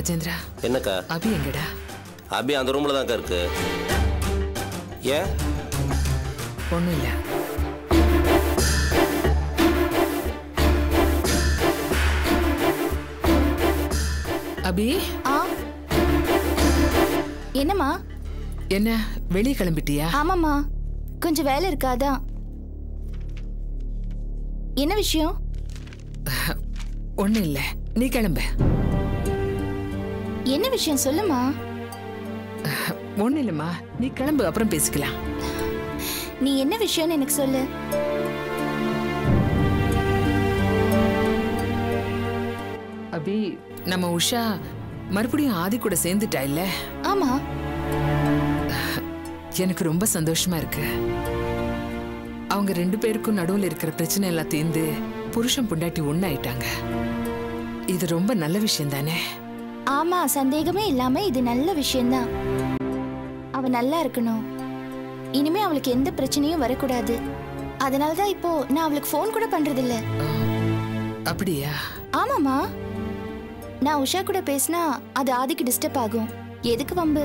ராஜேந்திரா. என்னக்கா? அபி எங்கடா? அபி அந்த ரூம்ல தான்க்கா இருக்கு. ஏன்? ஒண்ணும் இல்ல. அபி. என்னம்மா? என்ன வெளியே கிளம்பிட்டியா? ஆமாம்மா, கொஞ்சம் வேலை இருக்காதான். என்ன விஷயம்? ஒண்ணும் இல்ல, நீ கிளம்ப. என்ன விஷயம் சொல்லுமா? ஒண்ணும் இல்லம்மா, நீ கிளம்பு, அப்புறம் பேசிக்கலாம். நீ என்ன விஷயம்னு எனக்கு சொல்லு. அபி, நம்ம உஷா மறுபடியும் ஆதி கூட சேர்ந்துட்டா இல்ல? ஆமா. எனக்கு ரொம்ப சந்தோஷமா இருக்கு. அவங்க 2 பேருக்கும் நடுவில் இருக்கிற பிரச்சனை எல்லாம் தீர்ந்து புருஷன் பொண்டாட்டி ஒண்ணாயிட்டாங்க. இது ரொம்ப நல்ல விஷயம் தானே? ஆமா, சந்தேகமே இல்லாம இது நல்ல விஷயம்தான். அவ நல்லா இருக்கணும். இனிமே அவளுக்கு எந்த பிரச்சனையும் வரக்கூடாது. அதனாலதான் இப்போ நான் அவளுக்கு போன் கூட பண்றது இல்ல. அப்படியா? ஆமாமா, நான் உஷா கூட பேசினா அது ஆதிக்கு டிஸ்டர்ப் ஆகும். எதுக்கு வம்பு?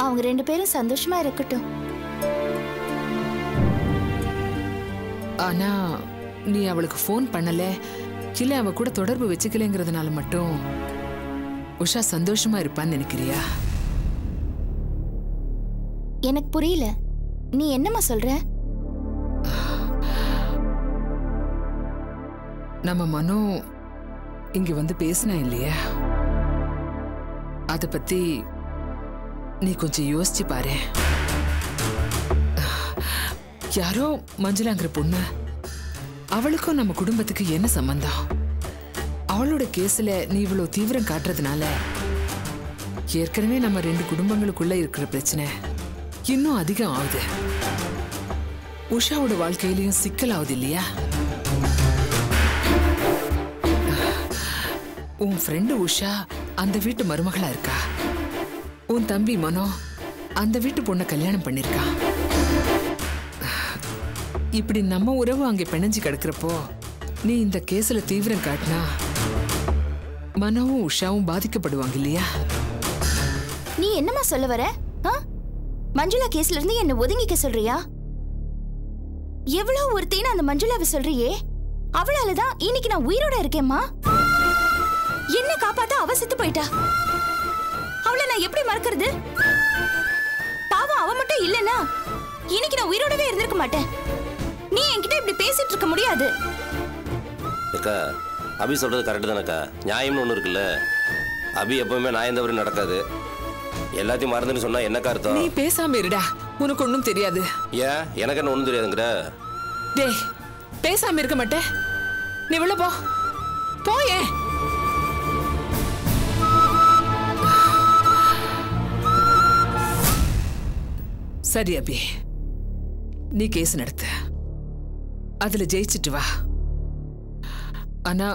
அவங்க 2 பேரும் சந்தோஷமா இருக்கட்டும். ஆனா நீ அவளுக்கு போன் பண்ணல, இல்ல அவ கூட தொடர்பு வச்சுக்கலங்கிறதுனால மட்டும் உஷா சந்தோஷமா இருப்பான்னு நினைக்கிறியா? எனக்கு புரியல, நீ என்னம்மா சொல்ற? நம்ம மனோ இங்க வந்து பேசினா இல்லையா, அத பத்தி நீ கொஞ்சம் யோசிச்சு பாரு. யாரோ மஞ்சுளாங்கிற பொண்ணு, அவளுக்கும் நம்ம குடும்பத்துக்கு என்ன சம்பந்தம்? அவளோட கேஸ்ல நீ இவ்வளவு தீவிரம் காட்டுறதுனால ஏற்கனவே நம்ம 2 குடும்பங்களுக்குள்ள இருக்கிற பிரச்சனை இன்னும் அதிகம் ஆகுது. உஷாவோட வாழ்க்கையிலையும் சிக்கல் ஆகுது இல்லையா? உன் ஃப்ரெண்டு உஷா அந்த வீட்டு மருமகளா இருக்கா. உன் தம்பி மனோ அந்த வீட்டு பொண்ணை கல்யாணம் பண்ணிருக்கான். இப்படி நம்ம உறவு அங்கே பிணைஞ்சு கிடக்கிறப்போ நீ இந்த கேஸ்ல தீவிரம் காட்டினா மனோவும் உஷாவும் பாதிக்கப்படுவாங்க இல்லையா? நீ என்னம்மா சொல்ல வர? மஞ்சுளா கேஸ்ல இருந்து என்ன ஒதுங்கிக்க சொல்றியா? எவ்வளவு ஒருத்தின்னு அந்த மஞ்சுளாவை சொல்றியே, அவளாலதான் இன்னைக்கு நான் உயிரோட இருக்கேம்மா. என்ன காப்பாத்த அவ செத்து போயிட்டா. அவளை நான் எப்படி மறக்கிறது? பாவம், அவ மட்டும் இல்லனா இன்னைக்கு நான் உயிரோடவே இருந்திருக்க மாட்டேன். நீ என்கிட்ட இப்படி பேசிட்டு இருக்க முடியாது. அக்கா, அபி சொல்றது கரெக்ட் தானக்கா. நியாயம்னு ஒண்ணு இருக்குல்ல. அபி எப்பவுமே நியாயம் தவறு நடக்காது. எல்லாத்தையும் மறந்துன்னு சொன்னா என்னக்கா அர்த்தம்? நீ பேசாம இருடா, உனக்கு ஒண்ணும் தெரியாது. ஏன்? எனக்கு என்ன ஒண்ணும் தெரியாதுங்கிற? டேய், பேசாம இருக்க மாட்டே? நீ உள்ள போ, போயே. சரி அபி, நீ கேஸ் நடத்து, அதுல ஜெயிச்சிட்டு வா. ஆனா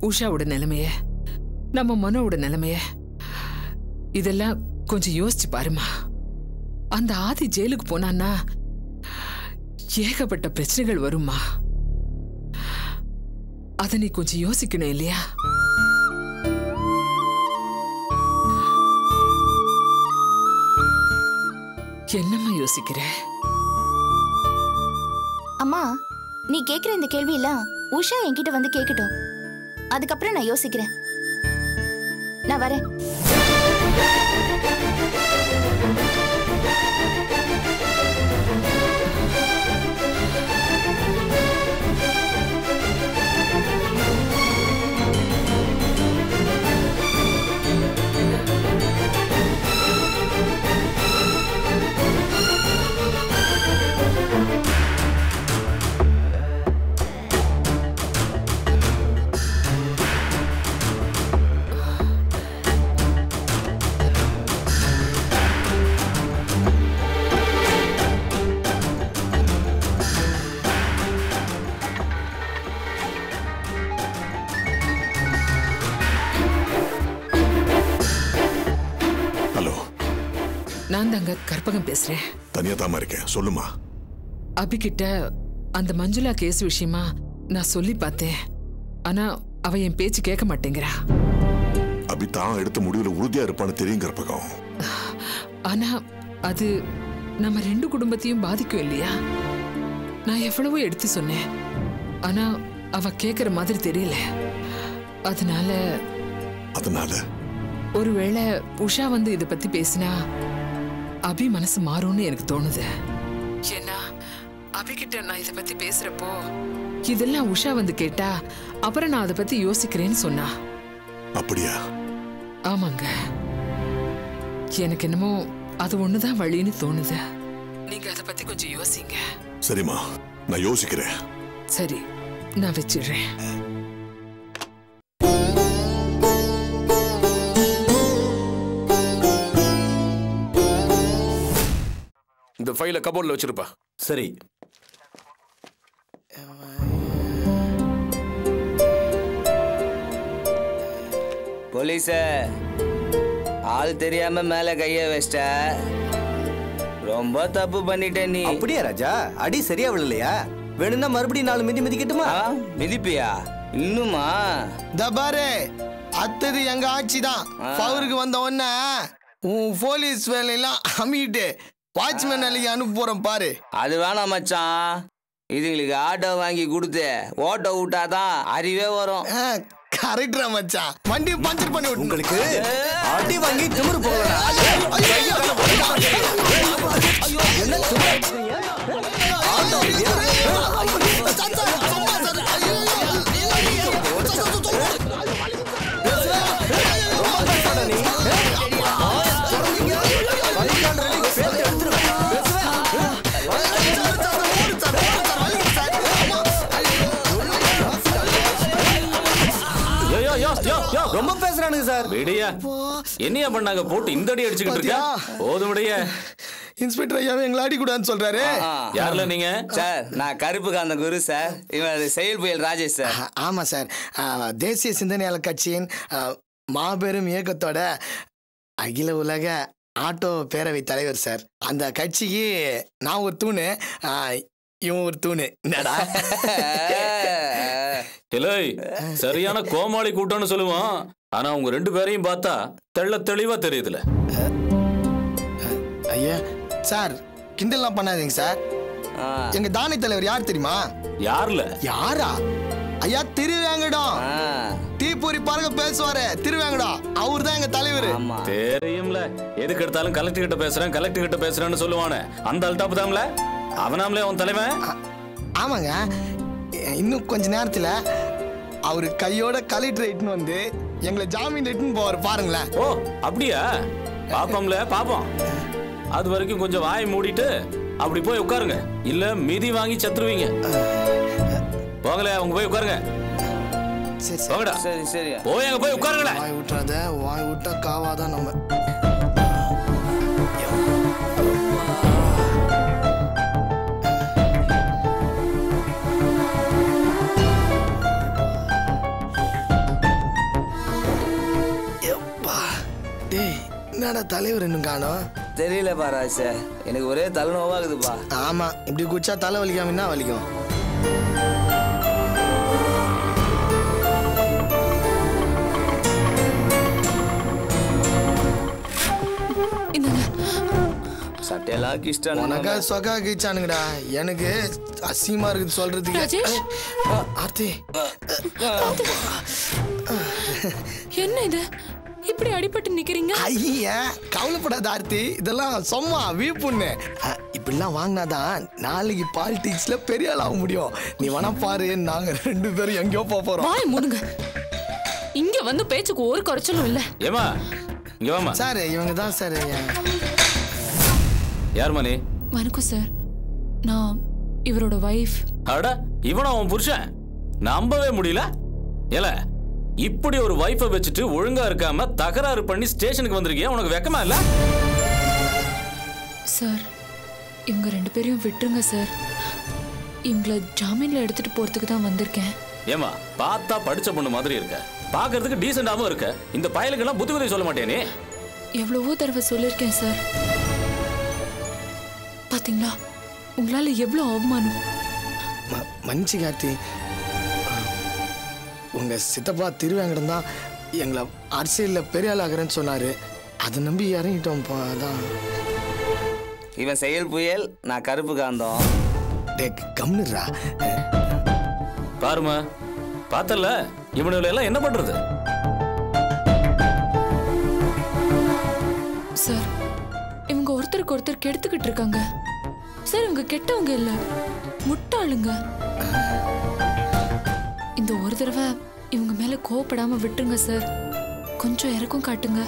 உஷாவோட நிலைமைய, நம்ம மனோவோட நிலைமைய இதெல்லாம் கொஞ்சம் யோசிச்சு பாருமா. அந்த ஆதி ஜெயிலுக்கு போனான்னா ஏகப்பட்ட பிரச்சனைகள் வருமா. அத நீ கொஞ்சம் யோசிக்கணும் இல்லையா? என்னம்மா யோசிக்கிற? அம்மா, நீ கேக்குற இந்த கேள்வி எல்லாம் உஷா என்கிட்ட வந்து கேக்கட்டும். அதுக்கப்புறம் நான் யோசிக்கிறேன். நான் வரேன். நான் தாங்க கற்பகம் பேசுறேன். தனியா தாமா இருக்கேன், சொல்லுமா. அபி கிட்ட அந்த மஞ்சுளா கேஸ் விஷயமா நான் சொல்லி பார்த்தேன். ஆனா அவ என் பேச்சு கேட்க மாட்டேங்கிறா. அபி தான் எடுத்த முடிவுல உறுதியா இருப்பான்னு தெரியும் கற்பகம். ஆனா அது நம்ம 2 குடும்பத்தையும் பாதிக்கும் இல்லையா? நான் எவ்வளவோ எடுத்து சொன்னேன், ஆனா அவ கேக்குற மாதிரி தெரியல. அதனால ஒருவேளை உஷா வந்து இத பத்தி பேசினா அபி மனசு மாறும்னு எனக்கு தோணுது. ஏன்னா அபிகிட்ட நான் இத பத்தி பேசுறப்போ இதெல்லாம் உஷா வந்து கேட்டா அப்புறம் நான் அதை பத்தி யோசிக்கிறேன்னு சொன்னா. அப்படியா? ஆமாங்க, எனக்கு என்னமோ அது ஒண்ணுதான் வழின்னு தோணுது. நீங்க அதை பத்தி கொஞ்சம் யோசிங்க. சரிம்மா, நான் யோசிக்கிறேன். சரி, நான் வச்சிடுறேன். இந்த ஃபைலை கபோர்ட்ல வச்சிருப்பா. சரி. போலீஸ ஆள் தெரியாம மேல கைய வச்சிட்ட. ரொம்ப தப்பு பண்ணிட்ட நீ. அப்படியா ராஜா? அடி சரியா விழலையா? வேணும்னா மறுபடியும் 4 மிதி மிதிக்கட்டுமா? மிதிப்பியா? இன்னுமா? தபாரே, அத்தது எங்க ஆட்சி தான். பவருக்கு வந்த உடனே உன் போலீஸ் வேலையெல்லாம் அமிட்டு வாட்ச்மேன் வேலைக்கு அனுப்ப போறோம் பாரு. அது வேணாம் மச்சான். இதுங்களுக்கு ஆட்டோ வாங்கி கொடுத்து ஓட்டோ விட்டாதான் அறிவே வரும். கரெக்டா மச்சான், வண்டி பஞ்சர் பண்ணி விட்டு உங்களுக்கு அடி வாங்கி திமிரு போகலாம். ரொம்ப பேசுறானுங்க சார். விடியா என்னையா பண்ணாங்க? போட்டு இந்த அடி அடிச்சுக்கிட்டு இருக்கா. போதும் விடியா. இன்ஸ்பெக்டர் ஐயாவை எங்களை அடிக்கூடாதுன்னு சொல்றாரு. யாருல நீங்க? சார், நான் கருப்பு காந்த குரு சார். இவன் செயல் புயல் ராஜேஷ் சார். ஆமா சார், தேசிய சிந்தனையாளர் கட்சியின் மாபெரும் இயக்கத்தோட அகில உலக ஆட்டோ பேரவை தலைவர் சார். அந்த கட்சிக்கு நான் ஒரு தூணு, இவன் ஒரு தூணு. என்னடா இல்லை, சரியான கோமாளி கூட்டம்னு சொல்லுவான். ஆனா உங்க 2 பேரையும் பார்த்தா தெளிவா தெரியுதுல. ஐயா சார், கிண்டல்லாம் பண்ணாதீங்க சார். எங்க தானே தலைவர் யார் தெரியுமா? யாருல? யாரா? ஐயா திருவேங்கடம். தீப்பொறி பாருங்க பேசுவாரு திருவேங்கடம். அவர் தான் எங்க தலைவர். தெரியும்ல, எதுக்கு எடுத்தாலும் கலெக்டர் கிட்ட பேசுறேன்னு சொல்லுவானே, அந்த அல்டாப் தான்ல. அவனாமலே அவன் தலைவன். ஆமாங்க, இன்னும் கொஞ்ச நேரத்துல அவரு கையோட கலெக்டர் இட்டுன்னு வந்து எங்களை ஜாமீன் இட்டுன்னு போவார் பாருங்களேன். ஓ அப்படியா? பாப்போம்ல, பாப்போம். அது வரைக்கும் கொஞ்சம் வாயை மூடிட்டு அப்படி போய் உட்காருங்க, இல்ல மிதி வாங்கி சத்துருவீங்க. போங்களே, அவங்க போய் உட்காருங்க. போங்கடா. சரி சரி, போய் அங்க போய் உட்காருங்களே. வாய் விட்டுறாத, வாய் விட்டா காவாதான் நம்ம. என்னடா தலைவர் இன்னும் காணோம்? தெரியல பாராச, எனக்கு ஒரே தலைநோவாகுதுப்பா. ஆமா, இப்படி குச்சா தலை வலிக்காம என்ன வலிக்கும்? சட்டையெல்லாம் கிஷ்டம். உனக்கா சொக்கா கிச்சானுங்கடா, எனக்கு அசிங்கமா இருக்குது சொல்றதுக்கு. ஆர்த்தி, என்ன இது இப்படி அடிபட்டு நிக்கிறீங்க? ஐயா கவலைப்படாத ஆர்த்தி, இதெல்லாம் சும்மா வீப்புன்னு. இப்படிலாம் வாங்கினாதான் நாளைக்கு பாலிடிக்ஸ்ல பெரிய ஆள் ஆக முடியும். நீ வேணா பாரு, நாங்க 2 பேரும் எங்கேயோ போறோம். வாய் மூடுங்க. இங்க வந்து பேச்சுக்கு ஒரு குறைச்சலும் இல்ல. ஏமா இங்க வாமா. சார், இவங்க தான் சார். யார் மணி? வணக்கம் சார், நான் இவரோட வைஃப். அட, இவனா உன் புருஷன்? நம்பவே முடியல. ஏல, இப்படி ஒரு வைஃபை வச்சுட்டு ஒழுங்கா இருக்காம தகராறு பண்ணி ஸ்டேஷனுக்கு வந்திருக்கியா? உனக்கு வெக்கமா இல்ல? சார், இவங்க 2 பேரையும் விட்டுருங்க சார். இவங்களை ஜாமீன்ல எடுத்துட்டு போறதுக்கு தான் வந்திருக்கேன். ஏமா, பார்த்தா படிச்ச பொண்ணு மாதிரி இருக்க, பாக்குறதுக்கு டீசெண்டாவும் இருக்க. இந்த பயலுக்கெல்லாம் புத்திமதி சொல்ல மாட்டேன் நீ? எவ்வளவோ தடவை சொல்லியிருக்கேன் சார். பாத்தீங்களா, உங்களால எவ்வளவு அவமானம். மன்னிச்சு கார்த்தி, உங்க சித்தப்பா திருவேங்கடம் தான் எங்களை அரசியலில் பெரிய ஆள் ஆகிறேன்னு சொன்னார். அதை நம்பி இறங்கிட்டோம். அதான் இவன் செயல் புயல், நான் கருப்பு காந்தம். கம்னுறா. பாருமா, பார்த்தல இவனுல எல்லாம் என்ன பண்றது? சார், இவங்க ஒருத்தருக்கு ஒருத்தர் கெடுத்துக்கிட்டு இருக்காங்க சார். இவங்க கெட்டவங்க இல்ல, முட்டாளுங்க. இந்த ஒரு தடவை இவங்க மேல கோவப்படாம விட்டுருங்க சார். கொஞ்சம் இறக்கம் காட்டுங்க.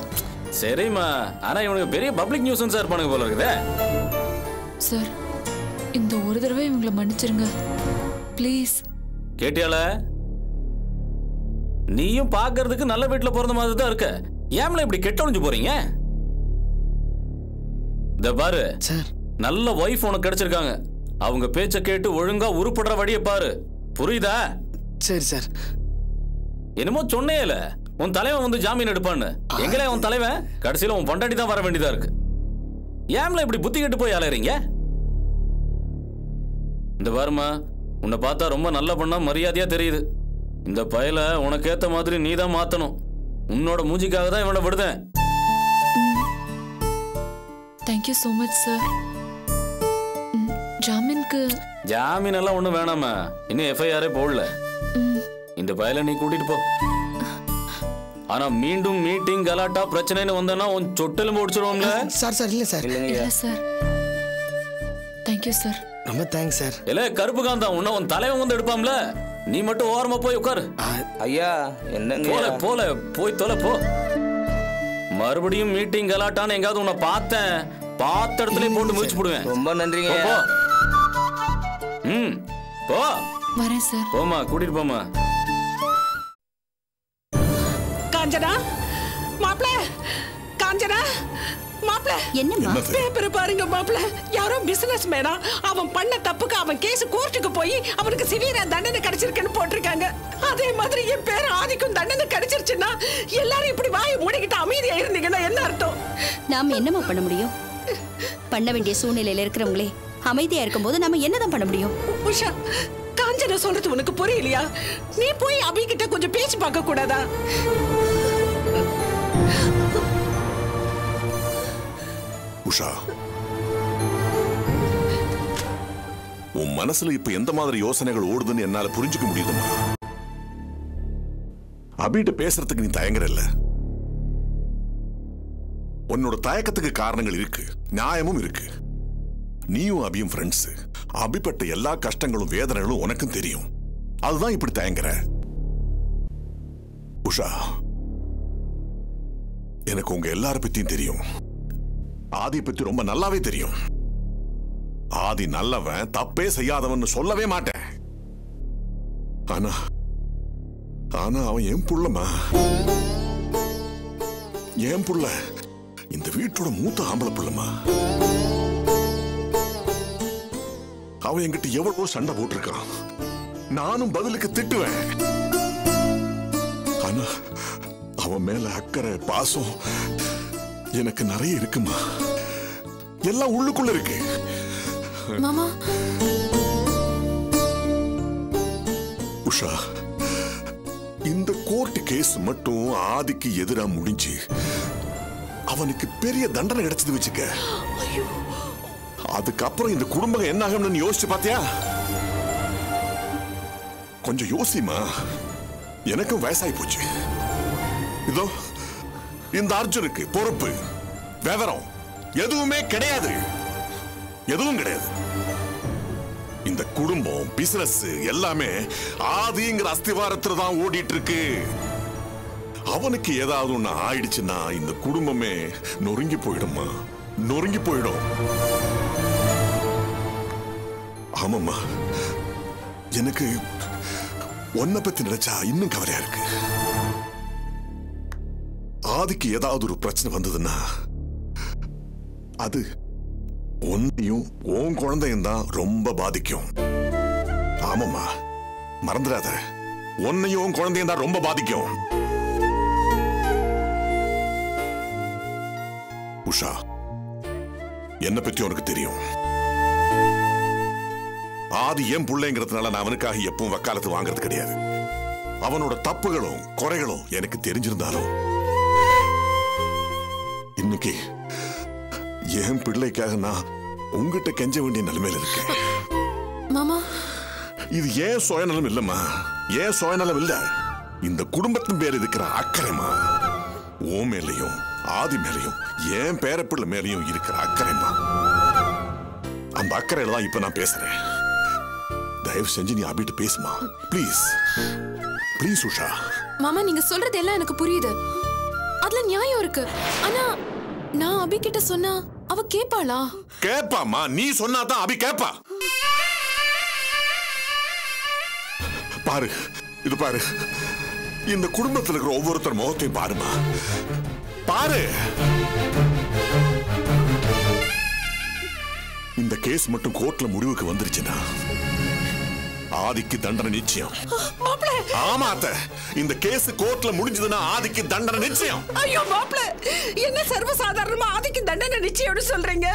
சரிம்மா, ஆனா இவனுக்கு பெரிய பப்ளிக் நியூஸ் சார் பண்ணுங்க போல இருக்குதே. சார், இந்த ஒரு தடவை இவங்களை மன்னிச்சிருங்க ப்ளீஸ். கேட்டியால? நீயும் பாக்குறதுக்கு நல்ல வீட்டுல பிறந்த மாதிரி தான் இருக்க. ஏம்ல இப்படி கெட்ட ஒழிஞ்சு போறீங்க? இந்த பாரு சார், நல்ல வைஃப் உனக்கு கிடைச்சிருக்காங்க. அவங்க பேச்ச கேட்டு ஒழுங்கா உருப்படுற வழியை பாரு. புரியுதா? சரி சார். என்னமோ சொன்னேல உன் தலைவன் வந்து ஜாமீன் எடுப்பான்னு. எங்களே உன் தலைவன், கடைசியில உன் பொண்டாட்டி தான் வர வேண்டியதா இருக்கு. ஏம்ல இப்படி புத்தி கெட்டு போய் அலையறீங்க? இந்த பாருமா, உன்னை பார்த்தா ரொம்ப நல்ல பண்ணா மரியாதையா தெரியுது. இந்த பயல உனக்கு ஏத்த மாதிரி நீ தான் மாத்தணும். உன்னோட மூஞ்சிக்காக தான் இவனை விடுதேன். Thank you so much sir. ஜாமீனுக்கு ஜாமீன் எல்லாம் ஒண்ணும் வேணாமா, இன்னும் எஃப்ஐஆரே போடல. இந்த பயல நீ கூட்டிட்டு போ. ஆனா மீண்டும் மீட்டிங் கலாட்டா பிரச்சனைன்னு வந்தனா உன் சொட்டலும் முடிச்சிருவோம்ல. சார் சார் இல்ல சார். இல்ல சார். Thank you sir. ரொம்ப தேங்க்ஸ் சார். இல்ல கருப்பு காந்தா, உன்ன உன் தலைவன் வந்து எடுப்பாம்ல. நீ மட்டும் ஓரமா போய் உட்காரு. ஐயா என்னங்க? போல போய் தொலை போ. மறுபடியும் மீட்டிங் கலாட்டான்னு எங்காவது உன்னை பார்த்தேன், பார்த்த இடத்துல போட்டு முடிச்சு போடுவேன். ரொம்ப நன்றிங்க. போ. போ. வரேன் சார். போமா, கூட்டிட்டு போமா. காஞ்சனா மாப்ள, காஞ்சனா மாப்ள. என்னம்மா? பேப்பர் பாருங்க மாப்ள. யாரோ பிசினஸ் மேனா அவன் பண்ண தப்புக்கு அவன் கேஸ் கோர்ட்டுக்கு போய் அவனுக்கு சிவியரா தண்டனை கிடைச்சிருக்குன்னு போட்டிருக்காங்க. அதே மாதிரி என் பேர் ஆதிக்கும் தண்டனை கிடைச்சிருச்சுன்னா எல்லாரும் இப்படி வாயை மூடிக்கிட்டு அமைதியா இருந்தீங்கன்னா என்ன அர்த்தம்? நாம என்னமா பண்ண முடியும்? பண்ண வேண்டிய சூழ்நிலையில இருக்கிறவங்களே அமைதியா இருக்கும்போது நாம என்னதான் பண்ண முடியும்? உஷா, காஞ்சனா சொல்றது உனக்கு புரியலையா? நீ போய் அபி கிட்ட கொஞ்சம் பேச்சு பார்க்க கூடாதா? உஷா, உன் மனசுல இப்ப எந்த மாதிரி யோசனைகள் ஓடுதுன்னு என்னால புரிஞ்சுக்க முடியுதுமா. அபிட்ட பேசுறதுக்கு நீ தயங்குறல்ல. உன்னோட தயக்கத்துக்கு காரணங்கள் இருக்கு, நியாயமும் இருக்கு. நீயும் அபியும் ஃப்ரெண்ட்ஸ். அபிப்பட்ட எல்லா கஷ்டங்களும் வேதனைகளும் உனக்கும் தெரியும். அதுதான் இப்படி தயங்குற. உஷா, எனக்கு உங்க எல்லார பத்தியும் தெரியும். ஆதி பத்தி ரொம்ப நல்லாவே தெரியும். ஆதி நல்லவன், தப்பே செய்யாதவன் சொல்லவே மாட்டேன். ஆனா ஆனா அவன் என் புள்ளமா, என் புள்ள, இந்த வீட்டோட மூத்த ஆம்பளை புள்ளமா. அவன் என்கிட்ட எவ்வளவோ சண்டை போட்டிருக்கான். நானும் பதிலுக்கு திட்டுவேன். ஆனா அவன் மேல அக்கறை, பாசம் எனக்கு நிறைய இருக்குமா. எல்லாம் உள்ளுக்குள்ள இருக்கு. மாமா. உஷா, இந்த கோர்ட் கேஸ் மட்டும் ஆதிக்கு எதிரா முடிஞ்சு அவனுக்கு பெரிய தண்டனை கிடைச்சது வச்சுக்க, அதுக்கப்புறம் இந்த குடும்பம் என்ன ஆகும்னு யோசிச்சு பாத்தியா? கொஞ்சம் யோசிமா. எனக்கும் வயசாகி போச்சு. இதோ இந்த அர்ஜுனுக்கு பொறுப்பு, விவரம் எதுவுமே கிடையாது. எதுவும் கிடையாது. இந்த குடும்பம், பிசினஸ் எல்லாமே ஆதிங்கிற அஸ்திவாரத்துல தான் ஓடிட்டு இருக்கு. அவனுக்கு ஏதாவது ஒண்ணு ஆயிடுச்சுன்னா இந்த குடும்பமே நொறுங்கி போயிடுமா, நொறுங்கி போயிடும். ஆமாம்மா, எனக்கு உன்னை பத்தி நினைச்சா இன்னும் கவலையா இருக்கு. ஆதிக்கு ஏதாவது ஒரு பிரச்சனை வந்ததுன்னா அது உன்னையும் உன் குழந்தையும் தான் ரொம்ப பாதிக்கும். ஆமாம்மா, மறந்துடாத. உன்னையும் உன் குழந்தையும் தான் ரொம்ப பாதிக்கும். உஷா, என்னை பத்தி உனக்கு தெரியும். ஆதி ஏன் பிள்ளைங்கிறதுனால நான் அவனுக்காக எப்பவும் வக்காலத்து வாங்குறது கிடையாது. அவனோட தப்புகளும் குறைகளும் எனக்கு தெரிஞ்சிருந்தாலும் இன்னைக்கு என் பிள்ளைக்காக நான் உங்ககிட்ட கெஞ்ச வேண்டிய நிலைமையில இருக்கேன். மாமா, இது ஏன் சுயநலம் இல்லம்மா, ஏன் சுயநலம் இல்ல, இந்த குடும்பத்தின் பேர் இருக்கிற அக்கறைமா. ஓ மேலையும் ஆதி மேலையும் என் பேரப்பிள்ளை மேலையும் இருக்கிற அக்கறைமா. அந்த அக்கறையில தான் இப்ப நான் பேசுறேன். தயவு செஞ்சு நீ அபிட்டு பேசுமா, ப்ளீஸ் ப்ளீஸ் உஷா. மாமா, நீங்க சொல்றது எல்லாம் எனக்கு புரியுது, அதுல நியாயம் இருக்கு. ஆனா நான் அபி கிட்ட சொன்னா அவ கேப்பாளா? கேப்பாமா, நீ சொன்னாதான் அபி கேப்பா. பாரு, இது பாரு, இந்த குடும்பத்தில் இருக்கிற ஒவ்வொருத்தர் முகத்தையும் பாருமா, பாரு. இந்த கேஸ் மட்டும் கோர்ட்ல முடிவுக்கு வந்துருச்சுன்னா ஆதிக்கு தண்டனை நிச்சயம். ஆமா அத்தை, இந்த கேஸ் கோர்ட்ல முடிஞ்சதுன்னா ஆதிக்கு தண்டனை நிச்சயம். ஐயோ மாப்ள, என்ன சர்வசாதாரணமா ஆதிக்கு தண்டனை நிச்சயம்னு சொல்றீங்க?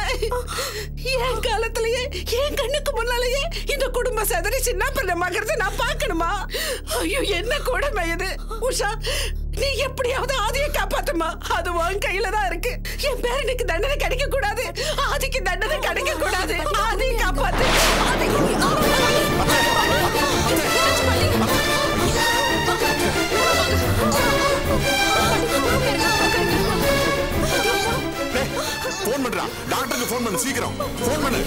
என் காலத்திலேயே என் கண்ணுக்கு முன்னாலேயே இந்த குடும்ப சதறி சின்ன பின்னமாகிறது நான் பார்க்கணுமா? ஐயோ என்ன கொடுமை இது. உஷா, நீ எப்படியாவது ஆதியை காப்பாத்துமா, அது உன் கையில தான் இருக்கு. என் பேரனுக்கு தண்டனை கிடைக்க கூடாது, ஆதிக்கு தண்டனை கிடைக்க கூடாது. ஆதியை காப்பாத்து. போன் பண்றா, டாக்டருக்கு போன் பண்ணு, சீக்கிரம் போன் பண்ணு.